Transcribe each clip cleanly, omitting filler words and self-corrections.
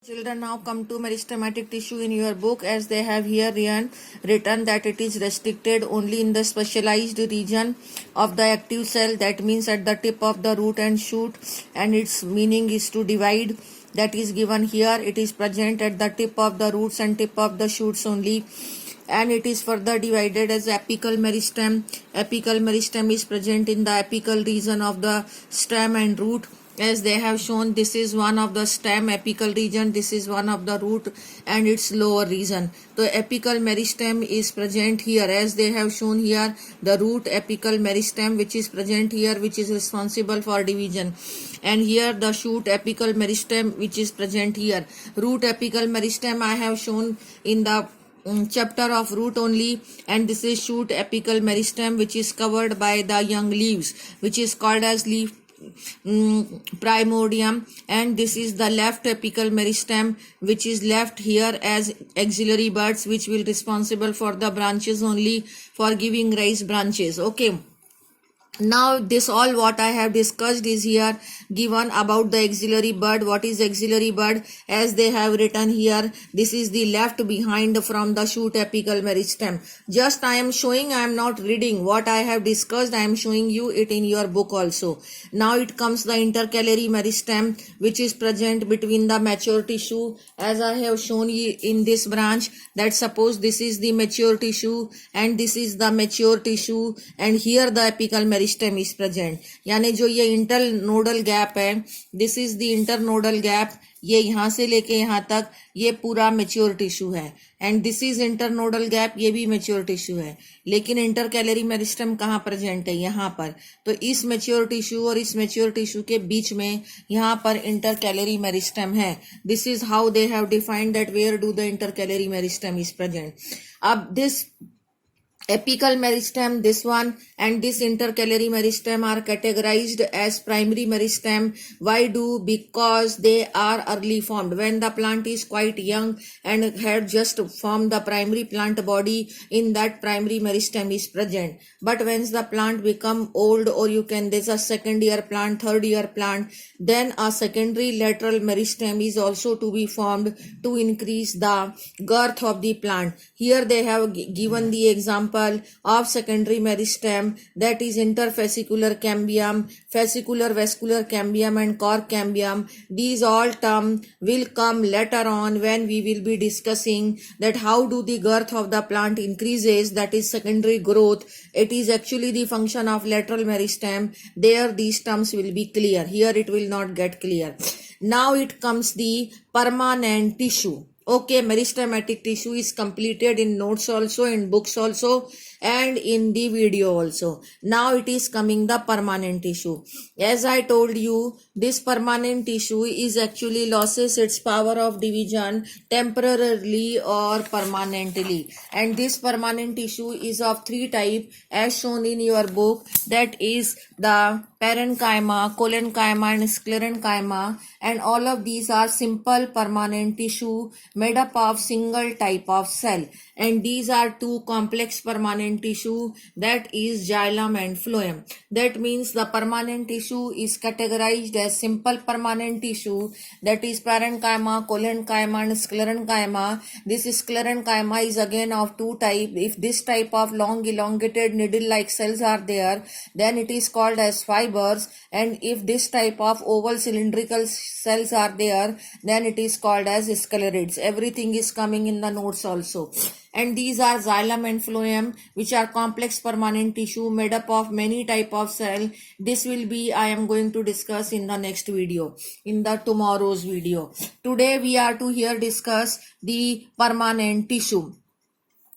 Children, now come to meristematic tissue in your book, as they have here written that it is restricted only in the specialized region of the active cell, that means at the tip of the root and shoot, and its meaning is to divide. That is given here. It is present at the tip of the roots and tip of the shoots only, and it is further divided as apical meristem. Apical meristem is present in the apical region of the stem and root. As they have shown, this is one of the stem apical region, this is one of the root and its lower region. So apical meristem is present here, as they have shown here, the root apical meristem which is present here, which is responsible for division, and here the shoot apical meristem which is present here. Root apical meristem I have shown in the chapter of root only, and this is shoot apical meristem which is covered by the young leaves, which is called as leaf primordium, and this is the left apical meristem which is left here as axillary buds, which will responsible for the branches only, for giving rise branches. Okay, now this all what I have discussed is here given about the axillary bud. What is axillary bud? As they have written here, this is the left behind from the shoot apical meristem. Just I am showing, I am not reading what I have discussed, I am showing you it in your book also. Now it comes the intercalary meristem which is present between the mature tissue, as I have shown you in this branch, that suppose this is the mature tissue and this is the mature tissue, and here the apical meristem is present. यानी जो ये internodal gap है, this is the internodal gap, ये यहाँ से लेके यहाँ तक ये पूरा मेच्योर टिश्यू है, and this is internodal gap, ये भी मेच्योर टिश्यू है. लेकिन इंटरकैलरी मेरिस्टम कहाँ प्रेजेंट है? यहाँ पर. तो इस मेच्योर टिश्यू और इस मेच्योर टिश्यू के बीच में यहाँ पर इंटरकैलरी मेरिस्टम है. This is how they have defined that where do the intercalary meristem is present. अब this apical meristem, this one, and this intercalary meristem are categorized as primary meristem. Why do? Because they are early formed. When the plant is quite young and had just formed the primary plant body, in that primary meristem is present. But when the plant become old, or you can, there's a second year plant, third year plant, then a secondary lateral meristem is also to be formed to increase the girth of the plant. Here they have given the example of secondary meristem, that is interfascicular cambium, fascicular vascular cambium and cork cambium. These all terms will come later on when we will be discussing that how do the girth of the plant increases, that is secondary growth. It is actually the function of lateral meristem. There these terms will be clear. Here it will not get clear. Now it comes the permanent tissue. Okay, meristematic tissue is completed in notes also, in books also, and in the video also. Now it is coming the permanent tissue. As I told you, this permanent tissue is actually loses its power of division temporarily or permanently. And this permanent tissue is of three types as shown in your book, that is the parenchyma, collenchyma and sclerenchyma, and all of these are simple permanent tissue made up of single type of cell, and these are two complex permanent tissue, that is xylem and phloem. That means the permanent tissue is categorized as simple permanent tissue, that is parenchyma, collenchyma and sclerenchyma. This sclerenchyma is again of two type. If this type of long elongated needle like cells are there, then it is called as fibers, and if this type of oval cylindrical cells are there, then it is called as sclerids. Everything is coming in the notes also. And these are xylem and phloem, which are complex permanent tissue made up of many type of cell. This will be, I am going to discuss in the next video, in the tomorrow's video. Today we are to here discuss the permanent tissue.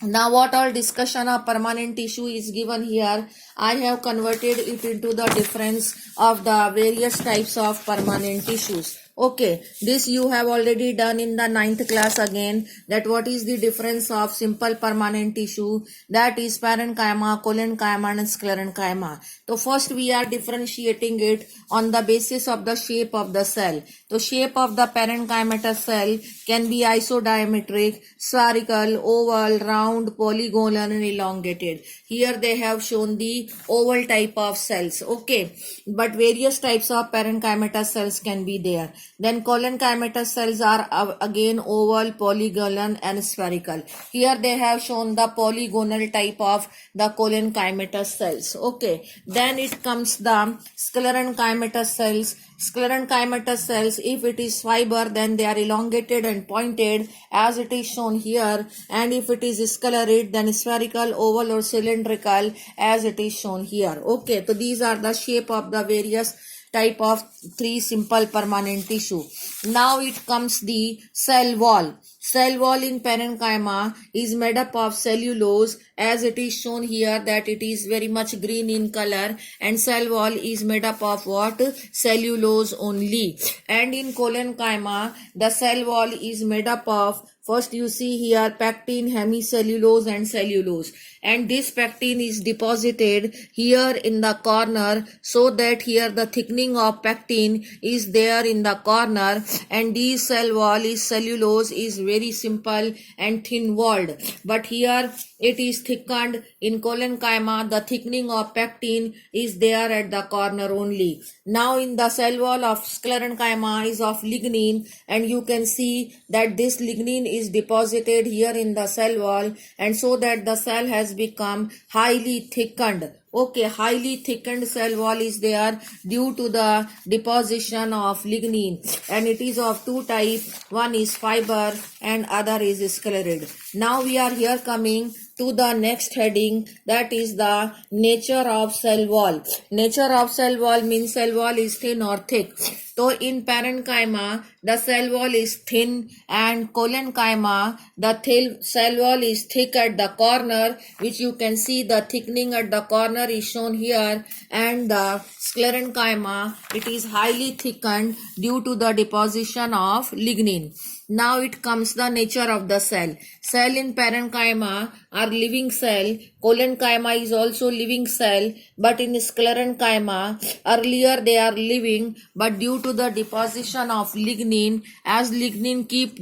Now what all discussion of permanent tissue is given here, I have converted it into the difference of the various types of permanent tissues. Okay, this you have already done in the 9th class again, that what is the difference of simple permanent tissue, that is parenchyma, collenchyma and sclerenchyma. So first we are differentiating it on the basis of the shape of the cell. The shape of the parenchymatous cell can be isodiametric, spherical, oval, round, polygonal and elongated. Here they have shown the oval type of cells. Okay, but various types of parenchymatous cells can be there. Then collenchymatous cells are again oval, polygonal and spherical. Here they have shown the polygonal type of the collenchymatous cells. Okay. Then it comes the sclerenchymatous cells. Sclerenchymatous cells, if it is fiber, then they are elongated and pointed as it is shown here, and if it is sclerid, then spherical, oval or cylindrical as it is shown here. Okay, so these are the shape of the various type of three simple permanent tissue. Now it comes the cell wall. Cell wall in parenchyma is made up of cellulose, as it is shown here that it is very much green in color, and cell wall is made up of what? Cellulose only. And in collenchyma, the cell wall is made up of, first you see here, pectin, hemicellulose and cellulose, and this pectin is deposited here in the corner, so that here the thickening of pectin is there in the corner, and this cell wall is cellulose is very simple and thin walled, but here it is thickened. In collenchyma, the thickening of pectin is there at the corner only. Now in the cell wall of sclerenchyma is of lignin, and you can see that this lignin is deposited here in the cell wall, and so that the cell has become highly thickened. Okay, highly thickened cell wall is there due to the deposition of lignin, and it is of two types. One is fiber and other is sclerid. Now we are here coming to the next heading, that is the nature of cell wall. Nature of cell wall means cell wall is thin or thick. So in parenchyma, the cell wall is thin, and collenchyma, the cell wall is thick at the corner, which you can see the thickening at the corner is shown here, and the sclerenchyma, it is highly thickened due to the deposition of lignin. Now it comes the nature of the cell. Cell in parenchyma are living cell. Collenchyma is also living cell, but in sclerenchyma, earlier they are living, but due to the deposition of lignin, as lignin keep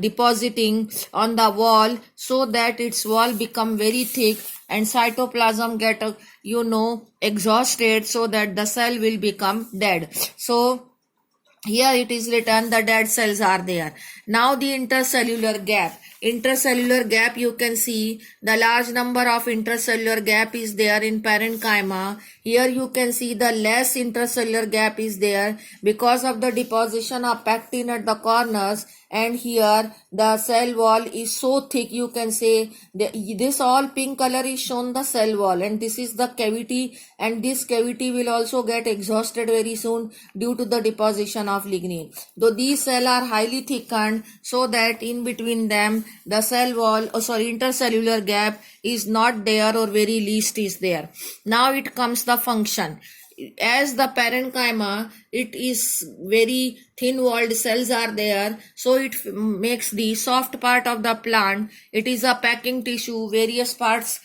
depositing on the wall, so that its wall become very thick, and cytoplasm get exhausted, so that the cell will become dead. So here it is written the dead cells are there. Now the intercellular gap. Intercellular gap, you can see the large number of intercellular gap is there in parenchyma. Here you can see the less intercellular gap is there because of the deposition of pectin at the corners, and here the cell wall is so thick, you can say this all pink color is shown the cell wall, and this is the cavity, and this cavity will also get exhausted very soon due to the deposition of lignin. Though these cells are highly thickened, so that in between them the cell wall, intercellular gap is not there, or very least is there. Now it comes the function. As the parenchyma, it is very thin walled cells are there, so it makes the soft part of the plant. It is a packing tissue, various parts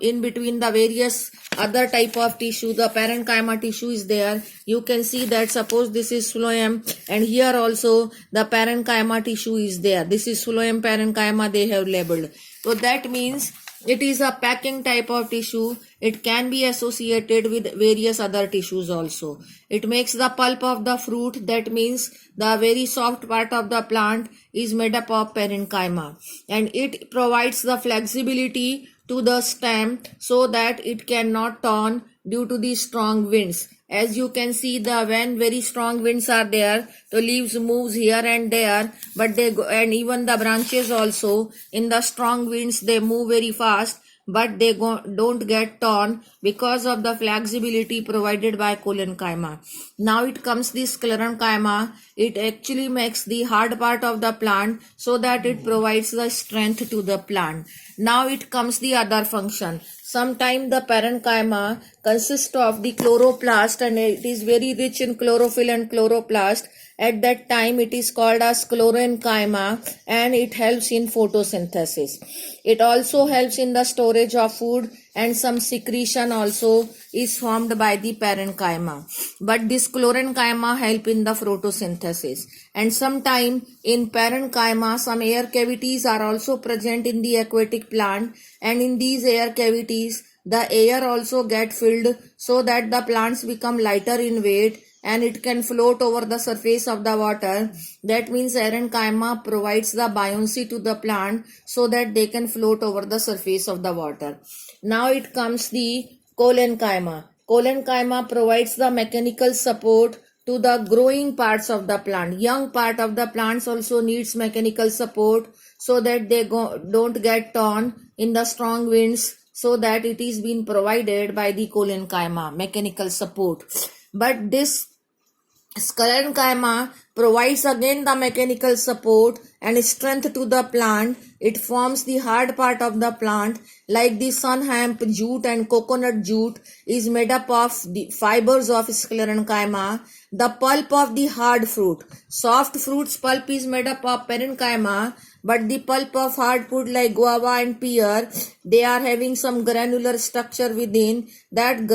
in between the various other type of tissue. The parenchyma tissue is there. You can see that, suppose this is phloem, and here also the parenchyma tissue is there. This is phloem parenchyma they have labeled. So that means it is a packing type of tissue. It can be associated with various other tissues also. It makes the pulp of the fruit, that means the very soft part of the plant is made up of parenchyma, and it provides the flexibility to the stem so that it cannot turn due to the strong winds. As you can see, when very strong winds are there, the leaves moves here and there, but they go, and even the branches also, in the strong winds they move very fast, but they don't get torn because of the flexibility provided by collenchyma. Now it comes the sclerenchyma. It actually makes the hard part of the plant so that it provides the strength to the plant. Now it comes the other function. Sometimes the parenchyma consists of the chloroplast, and it is very rich in chlorophyll and chloroplast. At that time it is called as sclerenchyma, and it helps in photosynthesis. It also helps in the storage of food, and some secretion also is formed by the parenchyma. But this sclerenchyma help in the photosynthesis. And sometime in parenchyma some air cavities are also present in the aquatic plant, and in these air cavities the air also get filled so that the plants become lighter in weight, and it can float over the surface of the water. That means parenchyma provides the buoyancy to the plant so that they can float over the surface of the water. Now it comes the collenchyma. Collenchyma provides the mechanical support to the growing parts of the plant. Young part of the plants also needs mechanical support so that they don't get torn in the strong winds, so that it is being provided by the collenchyma, mechanical support. But this sclerenchyma provides again the mechanical support and strength to the plant. It forms the hard part of the plant, like the sun hemp jute and coconut jute is made up of the fibers of sclerenchyma. The pulp of the hard fruit. Soft fruits pulp is made up of parenchyma, but the pulp of hard fruit like guava and pear, they are having some granular structure within. That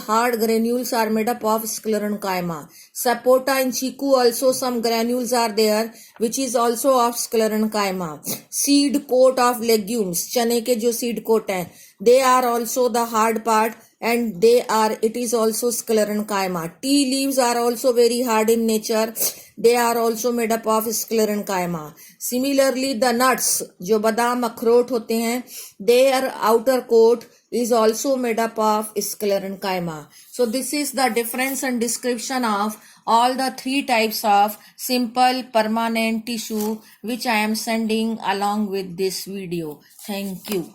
hard granules are made up of sclerenchyma. Sapota and chiku also some granules are there, which is also of sclerenchyma. Seed coat of legumes, chane ke jo seed coat hai, they are also the hard part, and it is also sclerenchyma. Tea leaves are also very hard in nature. They are also made up of sclerenchyma. Similarly, the nuts, जो बादाम अखरोट होते हैं, their outer coat is also made up of sclerenchyma. So this is the difference and description of all the three types of simple permanent tissue which I am sending along with this video. Thank you.